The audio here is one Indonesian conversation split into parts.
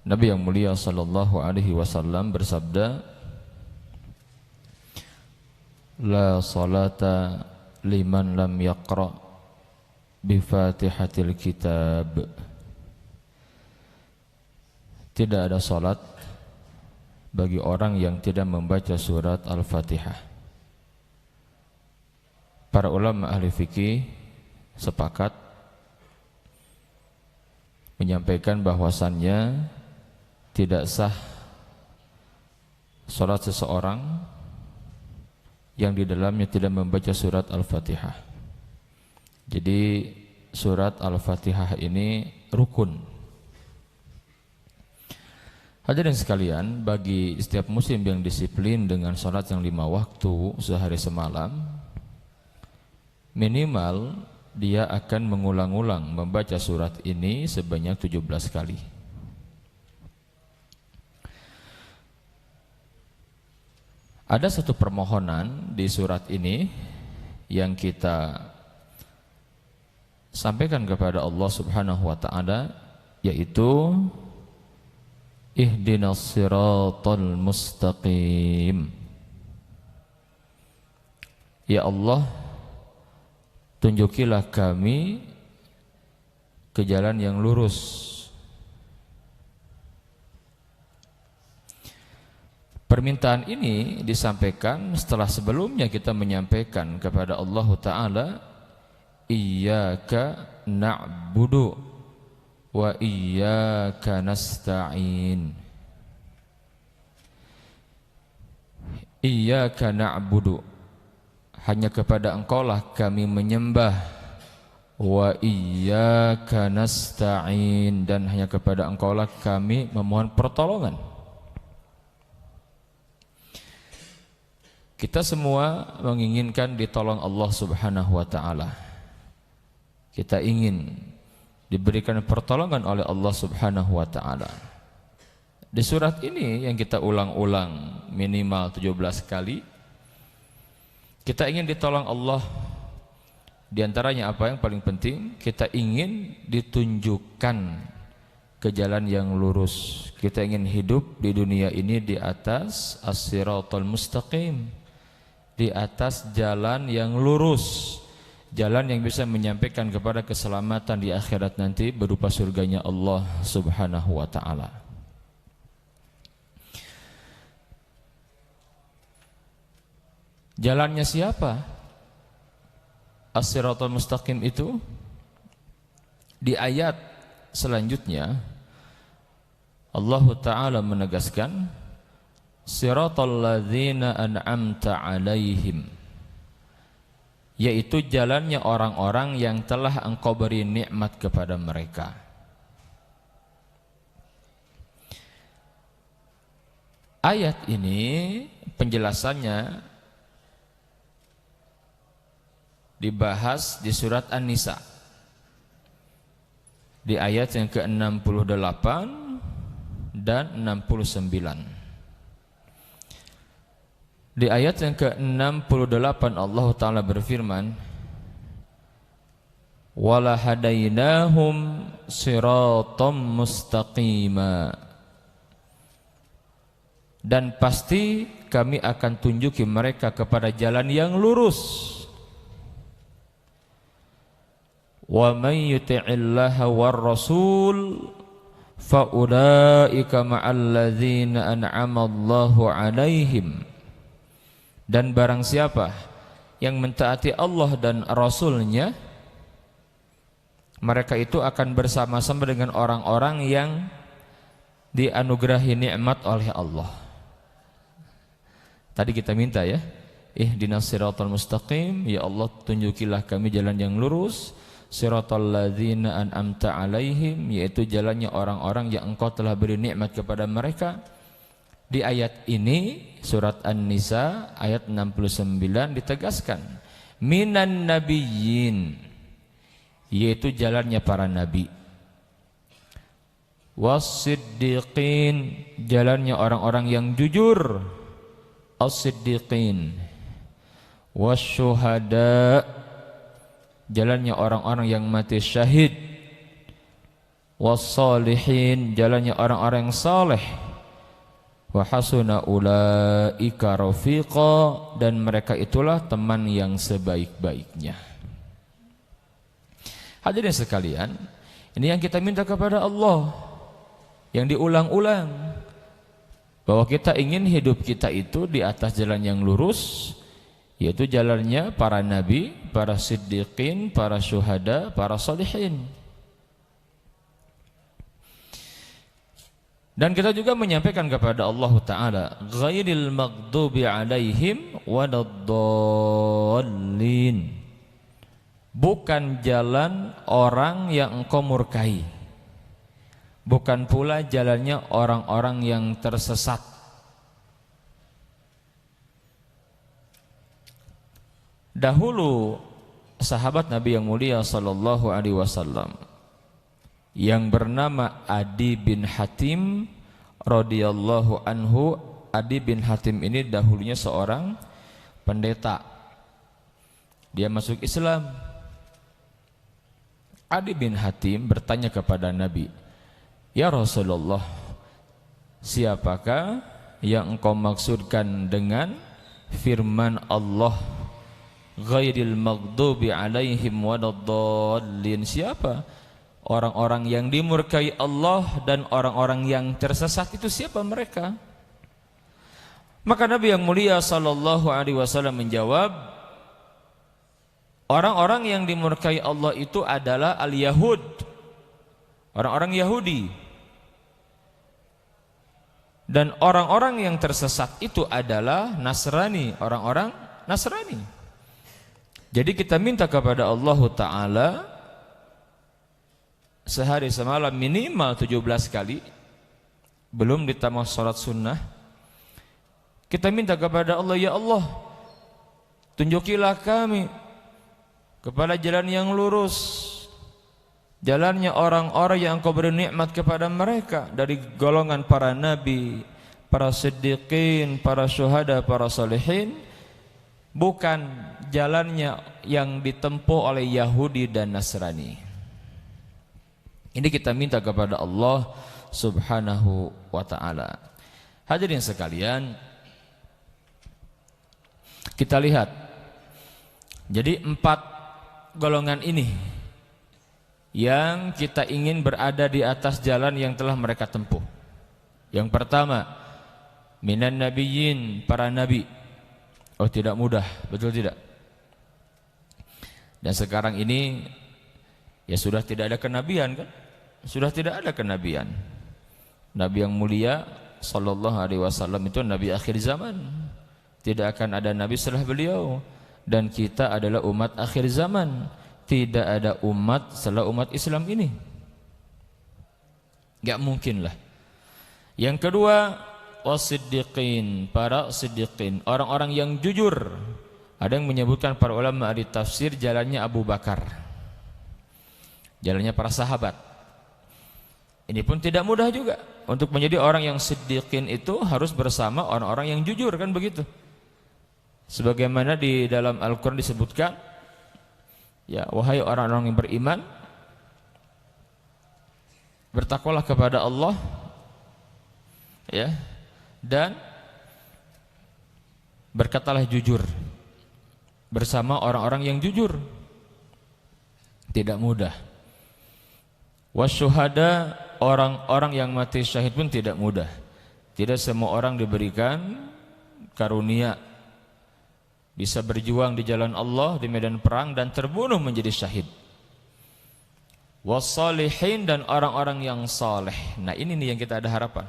Nabi yang mulia sallallahu alaihi wasallam bersabda, la salata liman lam yaqra bi Fatihatil kitab. Tidak ada salat bagi orang yang tidak membaca surat Al-Fatihah. Para ulama ahli fikih sepakat menyampaikan bahwasannya tidak sah salat seseorang yang di dalamnya tidak membaca surat Al-Fatihah. Jadi surat Al-Fatihah ini rukun. Hadirin sekalian, bagi setiap muslim yang disiplin dengan salat yang 5 waktu sehari semalam, minimal dia akan mengulang-ulang membaca surat ini sebanyak 17 kali. Ada satu permohonan di surat ini yang kita sampaikan kepada Allah Subhanahu wa taala, yaitu ihdinas siratal mustaqim. Ya Allah, tunjukilah kami ke jalan yang lurus. Permintaan ini disampaikan setelah sebelumnya kita menyampaikan kepada Allah Ta'ala, iyyaka na'budu wa iyyaka nasta'in. Iyyaka na'budu, hanya kepada Engkaulah kami menyembah, wa iyyaka nasta'in, dan hanya kepada Engkaulah kami memohon pertolongan. Kita semua menginginkan ditolong Allah Subhanahu wa taala. Kita ingin diberikan pertolongan oleh Allah Subhanahu wa taala. Di surat ini yang kita ulang-ulang minimal 17 kali, kita ingin ditolong Allah. Di antaranya apa yang paling penting? Kita ingin ditunjukkan ke jalan yang lurus. Kita ingin hidup di dunia ini di atas as-siratal mustaqim, di atas jalan yang lurus, jalan yang bisa menyampaikan kepada keselamatan di akhirat nanti berupa surganya Allah Subhanahu wa ta'ala. Jalannya siapa? As-siratal mustaqim itu di ayat selanjutnya Allah Ta'ala menegaskan, siratal ladzina an'amta alaihim, yaitu jalannya orang-orang yang telah Engkau beri nikmat kepada mereka. Ayat ini penjelasannya dibahas di surat An-Nisa di ayat yang ke-68 dan 69. Di ayat yang ke-68 Allah Ta'ala berfirman, wala hadainahum siratam mustaqima, dan pasti kami akan tunjuki mereka kepada jalan yang lurus. Wa may yuti'illaha war rasul fa ulaika ma'al ladzina an'ama Allahu 'alaihim, dan barang siapa yang mentaati Allah dan Rasul-Nya, mereka itu akan bersama-sama dengan orang-orang yang dianugerahi nikmat oleh Allah. Tadi kita minta ya, ihdinas siratal mustaqim, ya Allah tunjukilah kami jalan yang lurus, siratal ladzina an'amta alaihim, yaitu jalannya orang-orang yang Engkau telah beri nikmat kepada mereka. Di ayat ini surat An-Nisa ayat 69 ditegaskan minan nabiyyin, yaitu jalannya para nabi, was-siddiqin, jalannya orang-orang yang jujur, as-siddiqin, wasyuhada, jalannya orang-orang yang mati syahid, wassalihin, jalannya orang-orang yang saleh, wa hasuna ulaika rafiqa, dan mereka itulah teman yang sebaik-baiknya. Hadirin sekalian, ini yang kita minta kepada Allah, yang diulang-ulang, bahwa kita ingin hidup kita itu di atas jalan yang lurus, yaitu jalannya para nabi, para siddiqin, para syuhada, para sholihin. Dan kita juga menyampaikan kepada Allah Ta'ala, ghairil maghdubi alaihim waladdallin, bukan jalan orang yang engkau murkai, bukan pula jalannya orang-orang yang tersesat. Dahulu sahabat Nabi yang mulia sallallahu alaihi wasallam yang bernama Adi bin Hatim radhiyallahu anhu. Adi bin Hatim ini dahulunya seorang pendeta. Dia masuk Islam. Adi bin Hatim bertanya kepada Nabi, "Ya Rasulullah, siapakah yang engkau maksudkan dengan firman Allah ghairil maghdubi alaihim waladdallin? Siapa orang-orang yang dimurkai Allah dan orang-orang yang tersesat itu, siapa mereka?" Maka Nabi yang mulia sallallahu alaihi wasallam menjawab, orang-orang yang dimurkai Allah itu adalah al-Yahud, orang-orang Yahudi. Dan orang-orang yang tersesat itu adalah Nasrani, orang-orang Nasrani. Jadi kita minta kepada Allah Ta'ala sehari semalam minimal 17 kali, belum ditambah salat sunnah. Kita minta kepada Allah, ya Allah, tunjukilah kami kepada jalan yang lurus, jalannya orang-orang yang Engkau beri nikmat kepada mereka dari golongan para nabi, para siddiqin, para syuhada, para salihin, bukan jalannya yang ditempuh oleh Yahudi dan Nasrani. Ini kita minta kepada Allah Subhanahu wa ta'ala. Hadirin sekalian, kita lihat, jadi 4 golongan ini yang kita ingin berada di atas jalan yang telah mereka tempuh. Yang pertama, minan nabiyyin, para nabi. Oh, tidak mudah, betul tidak? Dan sekarang ini ya sudah tidak ada kenabian kan? Sudah tidak ada kenabian. Nabi yang mulia sallallahu alaihi wasallam itu nabi akhir zaman. Tidak akan ada nabi setelah beliau. Dan kita adalah umat akhir zaman. Tidak ada umat setelah umat Islam ini. Gak mungkin lah. Yang kedua, wasiddiqin, para siddiqin, orang-orang yang jujur. Ada yang menyebutkan para ulama ahli tafsir jalannya Abu Bakar, jalannya para sahabat. Ini pun tidak mudah juga. Untuk menjadi orang yang siddiqin itu harus bersama orang-orang yang jujur, kan begitu. Sebagaimana di dalam Al-Quran disebutkan, ya, wahai orang-orang yang beriman, bertakwalah kepada Allah, ya, dan berkatalah jujur bersama orang-orang yang jujur. Tidak mudah. Wasyuhada, orang-orang yang mati syahid pun tidak mudah. Tidak semua orang diberikan karunia bisa berjuang di jalan Allah di medan perang dan terbunuh menjadi syahid. Wassalihin, dan orang-orang yang saleh. Nah, ini nih yang kita ada harapan,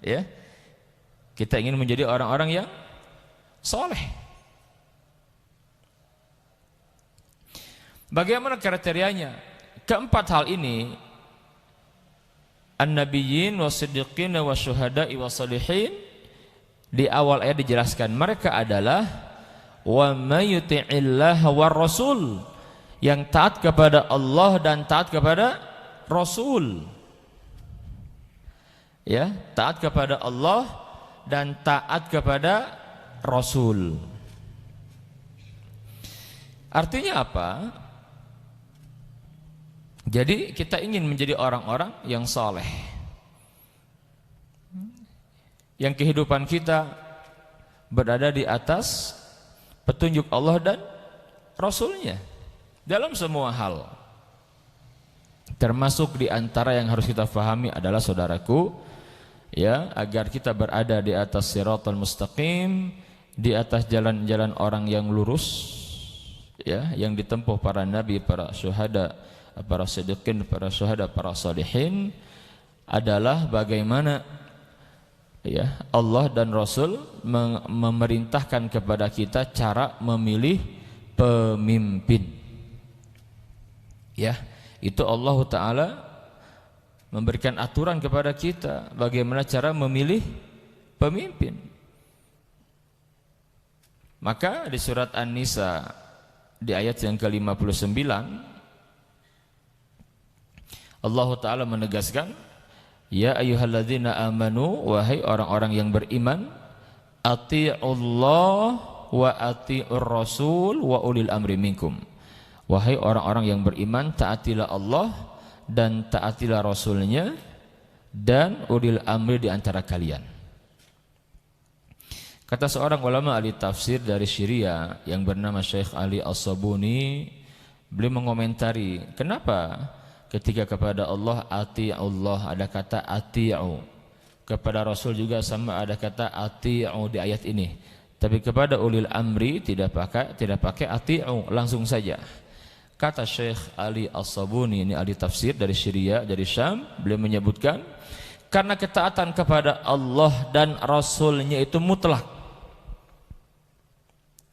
ya. Kita ingin menjadi orang-orang yang saleh. Bagaimana kriterianya? Keempat hal ini, an-nabiyyin wasiddiqin wasyuhada'i wassalihin, di awal ayat dijelaskan mereka adalah wa may yuti'illah war rasul, yang taat kepada Allah dan taat kepada Rasul. Ya, taat kepada Allah dan taat kepada Rasul. Artinya apa? Jadi kita ingin menjadi orang-orang yang soleh, yang kehidupan kita berada di atas petunjuk Allah dan Rasulnya dalam semua hal. Termasuk di antara yang harus kita fahami adalah, saudaraku, ya, agar kita berada di atas siratal mustaqim, di atas jalan-jalan orang yang lurus, ya, yang ditempuh para nabi, para syuhada, para siddiqin, para syuhada, para salihin, adalah bagaimana, ya, Allah dan Rasul memerintahkan kepada kita cara memilih pemimpin. Ya, itu Allah Ta'ala memberikan aturan kepada kita bagaimana cara memilih pemimpin. Maka di surat An-Nisa di ayat yang ke-59 Allah Ta'ala menegaskan, ya ayyuhalladzina amanu, wahai orang-orang yang beriman, ati'ullah wa ati'ur rasul wa ulil amri minkum. Wahai orang-orang yang beriman, taatilah Allah dan taatilah Rasulnya dan ulil amri di antara kalian. Kata seorang ulama ahli tafsir dari Syria yang bernama Syekh Ali As-Sabuni, beliau mengomentari kenapa ketika kepada Allah ati'ullah ada kata ati'u, kepada Rasul juga sama ada kata ati'u di ayat ini, tapi kepada ulil amri tidak pakai ati'u, langsung saja. Kata Syekh Ali As-Sabuni, ini ahli tafsir dari Syria, dari Syam, beliau menyebutkan karena ketaatan kepada Allah dan Rasulnya itu mutlak.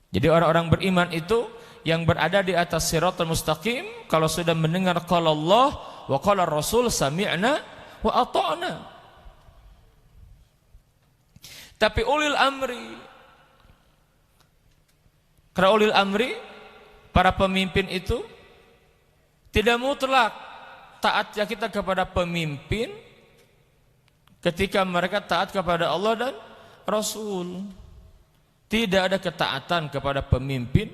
Jadi orang-orang beriman itu yang berada di atas siratal mustaqim, kalau sudah mendengar qala Allah wa qala Rasul sami'na wa ata'na. Tapi ulil amri, karena ulil amri, para pemimpin itu tidak mutlak taatnya kita kepada pemimpin ketika mereka taat kepada Allah dan Rasul. Tidak ada ketaatan kepada pemimpin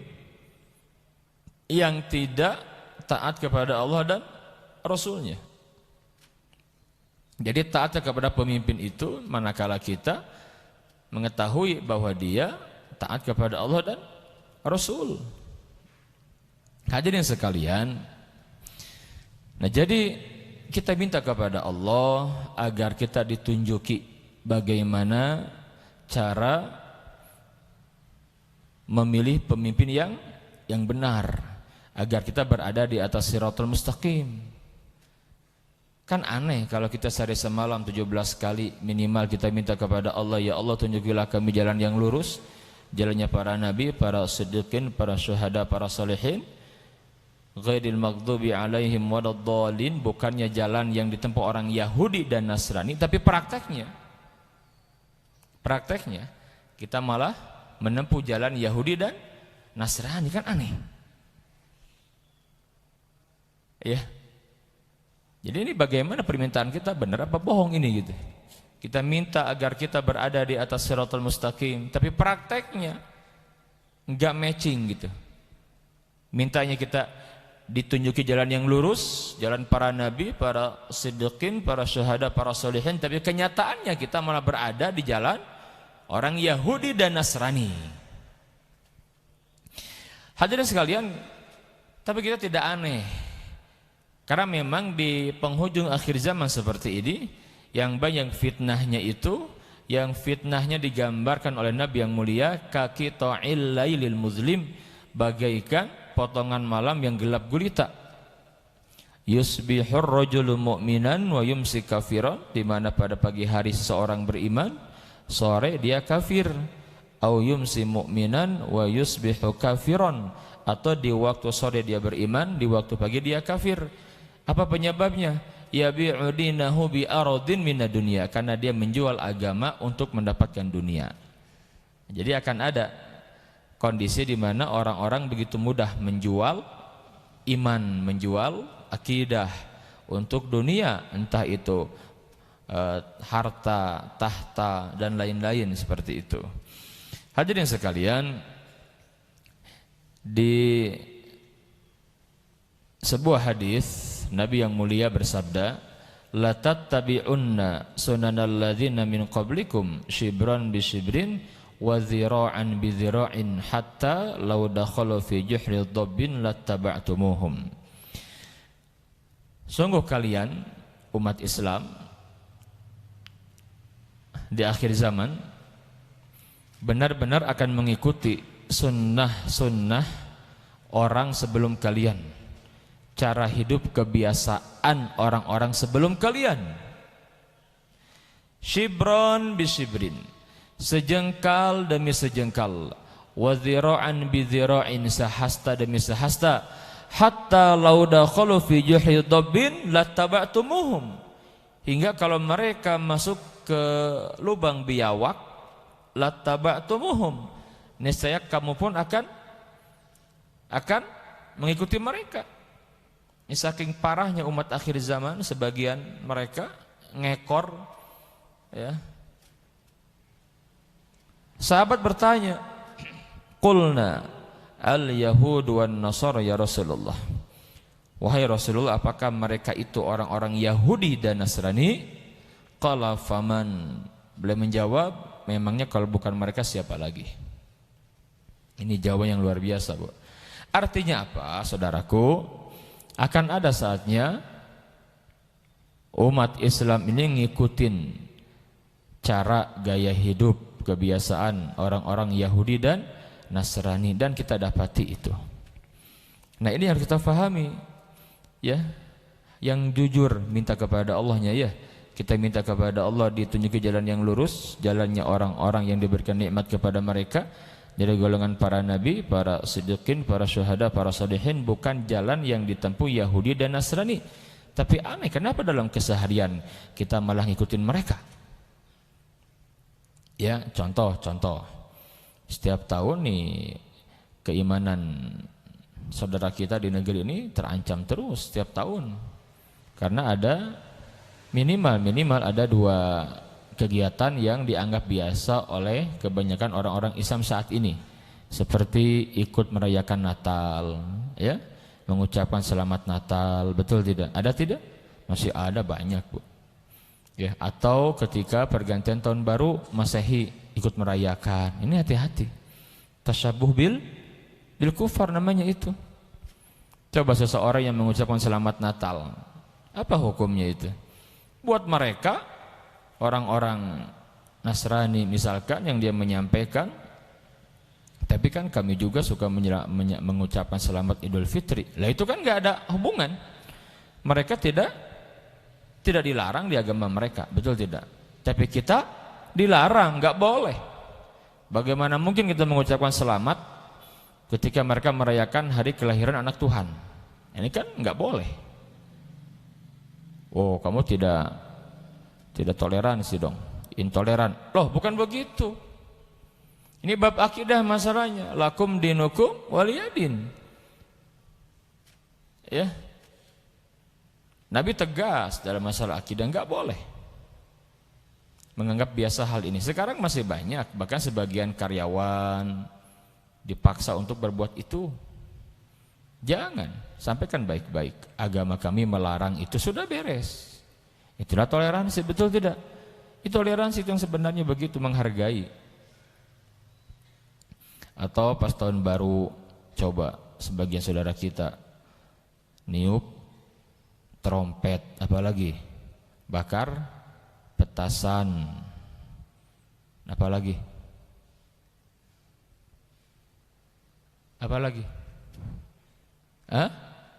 yang tidak taat kepada Allah dan Rasulnya. Jadi taatnya kepada pemimpin itu manakala kita mengetahui bahwa dia taat kepada Allah dan Rasul. Hadirin sekalian, nah jadi kita minta kepada Allah agar kita ditunjuki bagaimana cara memilih pemimpin yang benar agar kita berada di atas siratal mustaqim. Kan aneh kalau kita sehari semalam 17 kali minimal kita minta kepada Allah, ya Allah tunjukilah kami jalan yang lurus, jalannya para nabi, para siddiqin, para syuhada, para salihin, ghairil maghdubi alaihim waladdallin, bukannya jalan yang ditempuh orang Yahudi dan Nasrani, tapi prakteknya kita malah menempuh jalan Yahudi dan Nasrani. Kan aneh, ya. Jadi ini bagaimana permintaan kita, benar apa bohong ini gitu. Kita minta agar kita berada di atas siratal mustaqim, tapi prakteknya enggak matching gitu. Mintanya kita ditunjuki jalan yang lurus, jalan para nabi, para siddiqin, para syuhada, para sholihin, tapi kenyataannya kita malah berada di jalan orang Yahudi dan Nasrani. Hadirin sekalian, tapi kita tidak aneh, karena memang di penghujung akhir zaman seperti ini, yang banyak fitnahnya itu, yang fitnahnya digambarkan oleh Nabi yang mulia, kaki ta'il lailil muzlim, bagaikan potongan malam yang gelap gulita. Yusbihur rajulu mu'minan wa yumsi kafiran, di mana pada pagi hari seseorang beriman, sore dia kafir. Au yumsi mu'minan wa yusbihu kafiran, atau di waktu sore dia beriman, di waktu pagi dia kafir. Apa penyebabnya? Yabi'u dinahu bi aradin minad dunya, karena dia menjual agama untuk mendapatkan dunia. Jadi akan ada kondisi di mana orang-orang begitu mudah menjual iman, menjual akidah untuk dunia, entah itu harta, tahta dan lain-lain seperti itu. Hadirin sekalian, di sebuah hadis Nabi yang mulia bersabda, la tattabi'unna sunanal ladzina min qablikum shibran bi shibrin wa dhira'an bi dhira'in hatta law dakhalu fi juhri dhabbin lattaba'tumuhum. Sungguh kalian umat Islam di akhir zaman benar-benar akan mengikuti sunnah-sunnah orang sebelum kalian, cara hidup kebiasaan orang-orang sebelum kalian. Shibron bi shibrin, sejengkal demi sejengkal, wa dhira'an bi dhira'in, sehasta demi sehasta, hatta law dakhalu fi juhri dhabbin lattaba'tumuhum, hingga kalau mereka masuk ke lubang biawak, lattaba'tumuhum, niscaya kamu pun akan mengikuti mereka. Ini saking parahnya umat akhir zaman, sebagian mereka ngekor, ya. Sahabat bertanya, qulna al-yahud wan nasara ya Rasulullah, wahai Rasulullah, apakah mereka itu orang-orang Yahudi dan Nasrani? Qala faman, beliau menjawab, memangnya kalau bukan mereka siapa lagi? Ini jawaban yang luar biasa, Bu. Artinya apa, saudaraku? Akan ada saatnya umat Islam ini ngikutin cara gaya hidup, kebiasaan orang-orang Yahudi dan Nasrani, dan kita dapati itu. Nah, ini harus kita pahami, ya. Yang jujur minta kepada Allahnya, ya. Kita minta kepada Allah ditunjuki jalan yang lurus, jalannya orang-orang yang diberikan nikmat kepada mereka dari golongan para nabi, para siddiqin, para syuhada, para sholihin, bukan jalan yang ditempuh Yahudi dan Nasrani. Tapi aneh, kenapa dalam keseharian kita malah ngikutin mereka? Ya, contoh. Setiap tahun nih keimanan saudara kita di negeri ini terancam terus setiap tahun. Karena ada minimal ada 2 kegiatan yang dianggap biasa oleh kebanyakan orang-orang Islam saat ini, seperti ikut merayakan Natal, ya, mengucapkan selamat Natal, betul tidak? Ada tidak? Masih ada banyak, Bu. Ya, atau ketika pergantian tahun baru Masehi ikut merayakan. Ini hati-hati. Tasyabuh bil kufar namanya itu. Coba seseorang yang mengucapkan selamat Natal, apa hukumnya itu? Buat mereka orang-orang Nasrani misalkan yang dia menyampaikan, tapi kan kami juga suka mengucapkan selamat Idul Fitri. Lah itu kan nggak ada hubungan. Mereka tidak dilarang di agama mereka, betul tidak? Tapi kita dilarang, nggak boleh. Bagaimana mungkin kita mengucapkan selamat ketika mereka merayakan hari kelahiran anak Tuhan? Ini kan nggak boleh. Oh, kamu tidak toleransi dong, intoleran. Loh, bukan begitu. Ini bab akidah masalahnya. Lakum dinukum waliyadin. Ya. Nabi tegas dalam masalah akidah, enggak boleh menganggap biasa hal ini. Sekarang masih banyak, bahkan sebagian karyawan dipaksa untuk berbuat itu. Jangan, sampaikan baik-baik. Agama kami melarang itu, sudah beres. Itulah toleransi, betul tidak? Itu toleransi itu yang sebenarnya begitu, menghargai. Atau pas tahun baru, coba sebagian saudara kita niup trompet, apalagi bakar petasan, apalagi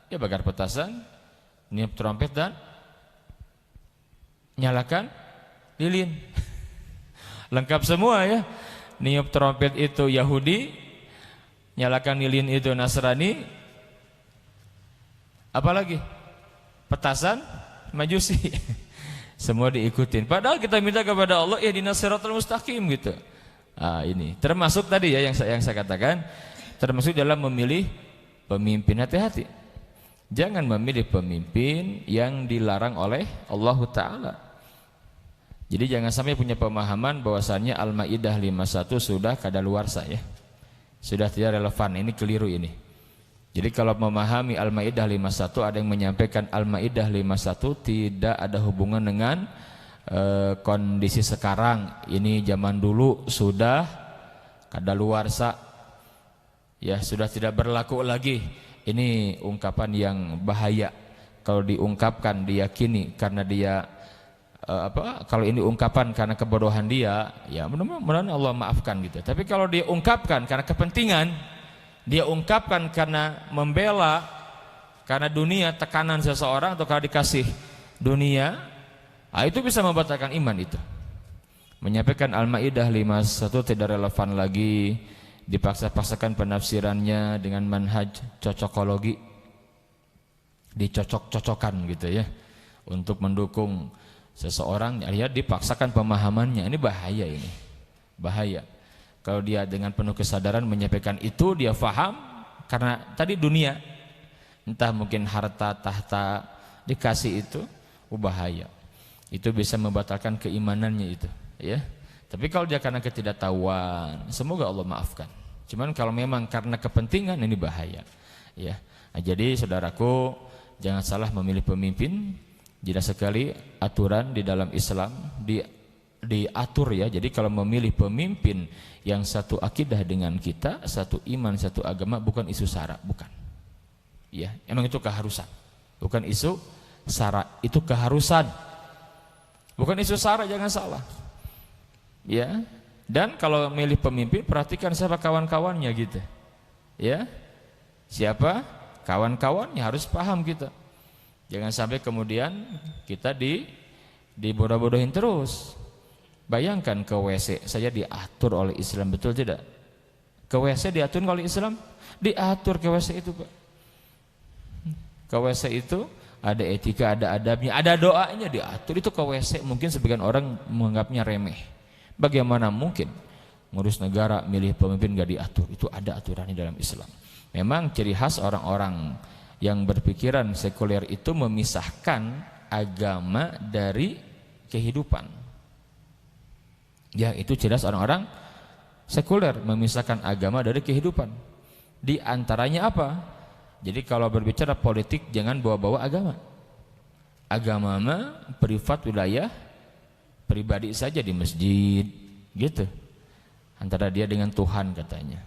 ya bakar petasan, niup trompet dan nyalakan lilin. Lengkap semua, ya. Niup trompet itu Yahudi, nyalakan lilin itu Nasrani, apalagi petasan Majusi. Semua diikutin. Padahal kita minta kepada Allah, ihdinas siratal mustaqim gitu. Ini termasuk tadi, ya, yang saya katakan, termasuk dalam memilih pemimpin. Hati-hati. Jangan memilih pemimpin yang dilarang oleh Allah Ta'ala. Jadi jangan sampai punya pemahaman bahwasannya Al-Maidah 51 sudah kadaluarsa, ya. Sudah tidak relevan, ini keliru ini. Jadi kalau memahami Al-Maidah 51, ada yang menyampaikan Al-Maidah 51 tidak ada hubungan dengan kondisi sekarang. Ini zaman dulu sudah kadaluarsa, ya sudah tidak berlaku lagi. Ini ungkapan yang bahaya. Kalau diungkapkan diyakini karena dia kalau ini ungkapan karena kebodohan dia, ya mudah-mudahan Allah maafkan gitu. Tapi kalau dia ungkapkan karena kepentingan, dia ungkapkan karena membela, karena dunia, tekanan seseorang, atau kalau dikasih dunia, itu bisa membatalkan iman itu. Menyampaikan Al-Maidah 51 tidak relevan lagi, dipaksa-paksakan penafsirannya dengan manhaj cocokologi, dicocok-cocokkan gitu ya, untuk mendukung seseorang, ya dipaksakan pemahamannya. Ini bahaya, ini bahaya. Kalau dia dengan penuh kesadaran menyampaikan itu, dia faham karena tadi dunia, entah mungkin harta tahta dikasih itu, bahaya. Itu bisa membatalkan keimanannya itu, ya. Tapi kalau dia karena ketidaktahuan, semoga Allah maafkan. Cuman kalau memang karena kepentingan, ini bahaya, ya. Nah, jadi saudaraku, jangan salah memilih pemimpin. Tidak sekali aturan di dalam Islam diatur ya. Jadi kalau memilih pemimpin yang satu akidah dengan kita, satu iman, satu agama, bukan isu sara, bukan. Ya, emang itu keharusan. Bukan isu sara, itu keharusan. Bukan isu sara, jangan salah. Ya. Dan kalau milih pemimpin, perhatikan siapa kawan-kawannya gitu. Ya. Siapa kawan-kawannya, harus paham kita. Jangan sampai kemudian kita dibodoh-bodohin terus. Bayangkan ke WC saja diatur oleh Islam, betul tidak? Ke WC diatur oleh Islam? Diatur ke WC itu, Pak. Ke WC itu ada etika, ada adabnya, ada doanya diatur. Itu ke WC mungkin sebagian orang menganggapnya remeh. Bagaimana mungkin ngurus negara milih pemimpin gak diatur? Itu ada aturannya dalam Islam. Memang ciri khas orang-orang yang berpikiran sekuler itu memisahkan agama dari kehidupan. Ya, itu jelas orang-orang sekuler memisahkan agama dari kehidupan. Di antaranya apa? Jadi kalau berbicara politik jangan bawa-bawa agama. Agama mah privat, wilayah pribadi saja di masjid, gitu. Antara dia dengan Tuhan katanya.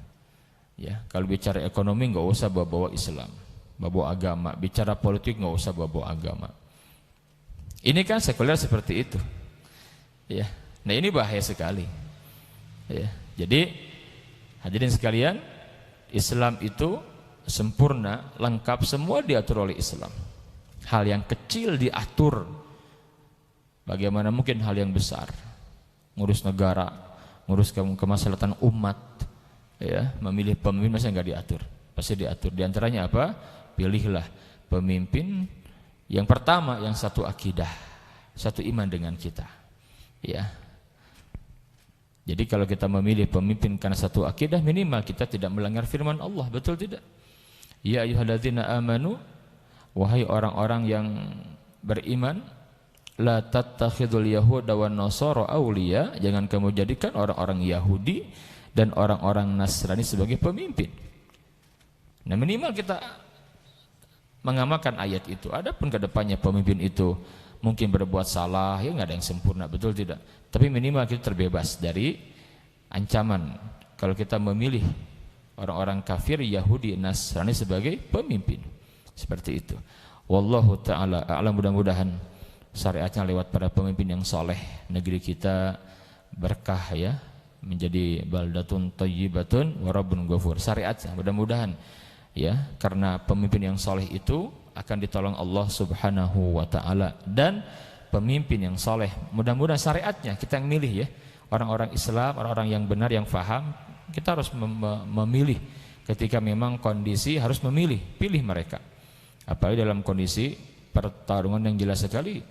Ya, kalau bicara ekonomi nggak usah bawa-bawa Islam, bawa agama. Bicara politik nggak usah bawa agama. Ini kan sekuler seperti itu, ya. Nah ini bahaya sekali, ya. Jadi hadirin sekalian, Islam itu sempurna, lengkap, semua diatur oleh Islam. Hal yang kecil diatur, bagaimana mungkin hal yang besar? Ngurus negara, ngurus kemaslahatan umat, ya. Memilih pemimpin masa nggak diatur? Pasti diatur. Di antaranya apa? Pilihlah pemimpin yang pertama yang satu akidah, satu iman dengan kita, ya. Jadi kalau kita memilih pemimpin karena satu akidah, minimal kita tidak melanggar firman Allah, betul tidak? Ya ayyuhalladzina amanu, wahai orang-orang yang beriman, la tattakhidul yahuda wan nasara awliya, jangan kamu jadikan orang-orang Yahudi dan orang-orang Nasrani sebagai pemimpin. Nah minimal kita mengamalkan ayat itu. Adapun ke depannya pemimpin itu mungkin berbuat salah, ya nggak ada yang sempurna, betul tidak? Tapi minimal kita terbebas dari ancaman kalau kita memilih orang-orang kafir, Yahudi, Nasrani sebagai pemimpin. Seperti itu. Wallahu ta'ala a'lam. Mudah-mudahan syariatnya lewat para pemimpin yang soleh, negeri kita berkah, ya, menjadi baldatun thayyibatun wa rabbun ghafur. Syariatnya mudah-mudahan, ya, karena pemimpin yang soleh itu akan ditolong Allah Subhanahu wa ta'ala. Dan pemimpin yang soleh, mudah-mudahan syariatnya kita yang milih, ya, orang-orang Islam, orang-orang yang benar, yang faham. Kita harus memilih. Ketika memang kondisi harus memilih, pilih mereka. Apalagi dalam kondisi pertarungan yang jelas sekali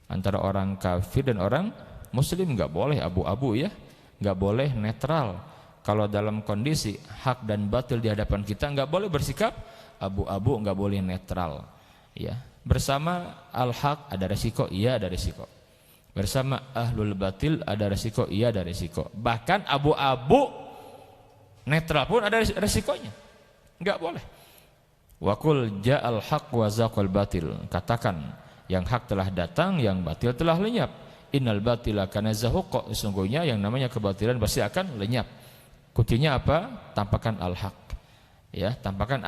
antara orang kafir dan orang muslim, nggak boleh abu-abu, ya, nggak boleh netral. Kalau dalam kondisi hak dan batil di hadapan kita, nggak boleh bersikap abu-abu, nggak boleh netral, ya. Bersama al-haq ada resiko, iya ada resiko. Bersama ahlul batil ada resiko, iya ada resiko. Bahkan abu-abu netral pun ada resikonya, nggak boleh. Wa qul ja'al haq wa zaqal batil. Katakan, yang hak telah datang, yang batil telah lenyap. Innal batila kana zahuqa. Sesungguhnya yang namanya kebatilan pasti akan lenyap. Kuncinya apa? Tampakan al-haq. Ya, tampakan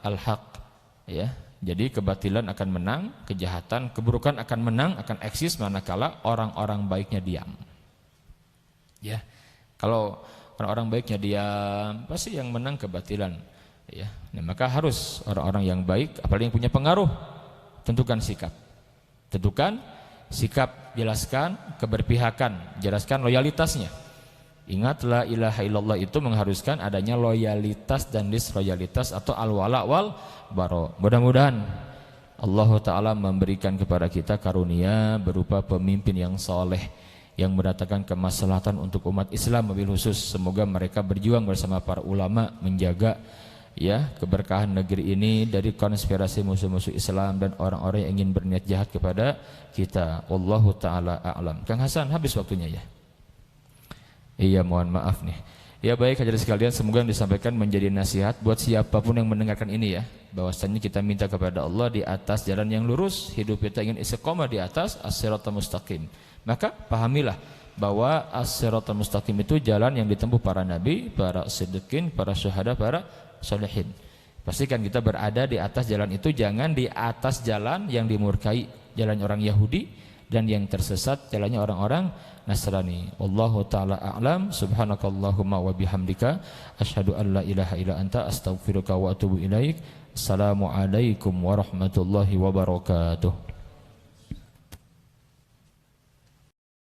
al-haq. Ya. Jadi kebatilan akan menang, kejahatan, keburukan akan menang, akan eksis manakala orang-orang baiknya diam. Ya. Kalau orang-orang baiknya diam, pasti yang menang kebatilan. Ya. Nah, maka harus orang-orang yang baik, apalagi yang punya pengaruh, tentukan sikap. Tentukan sikap, jelaskan keberpihakan, jelaskan loyalitasnya. Ingat, la ilaha illallah itu mengharuskan adanya loyalitas dan disloyalitas atau al-wala wal bara. Mudah-mudahan Allah Ta'ala memberikan kepada kita karunia berupa pemimpin yang soleh, yang mendatangkan kemaslahatan untuk umat Islam mobil khusus. Semoga mereka berjuang bersama para ulama menjaga ya keberkahan negeri ini dari konspirasi musuh-musuh Islam dan orang-orang yang ingin berniat jahat kepada kita. Wallahu ta'ala a'lam. Kang Hasan, habis waktunya ya. Iya, mohon maaf nih. Ya baik hadirin sekalian, semoga yang disampaikan menjadi nasihat buat siapapun yang mendengarkan ini ya. Bahwasanya kita minta kepada Allah di atas jalan yang lurus, hidup kita ingin istiqomah di atas as-siratal mustaqim. Maka pahamilah bahwa as-siratal mustaqim itu jalan yang ditempuh para nabi, para siddiqin, para syuhada, para sholihin. Pastikan kita berada di atas jalan itu, jangan di atas jalan yang dimurkai, jalan orang Yahudi, dan yang tersesat jalannya orang-orang Nasrani. Wallahu ta'ala a'lam. Subhanakallahumma wa bihamdika asyhadu an la ilaha illa anta astaghfiruka wa atubu ilaik. Assalamualaikum warahmatullahi wabarakatuh.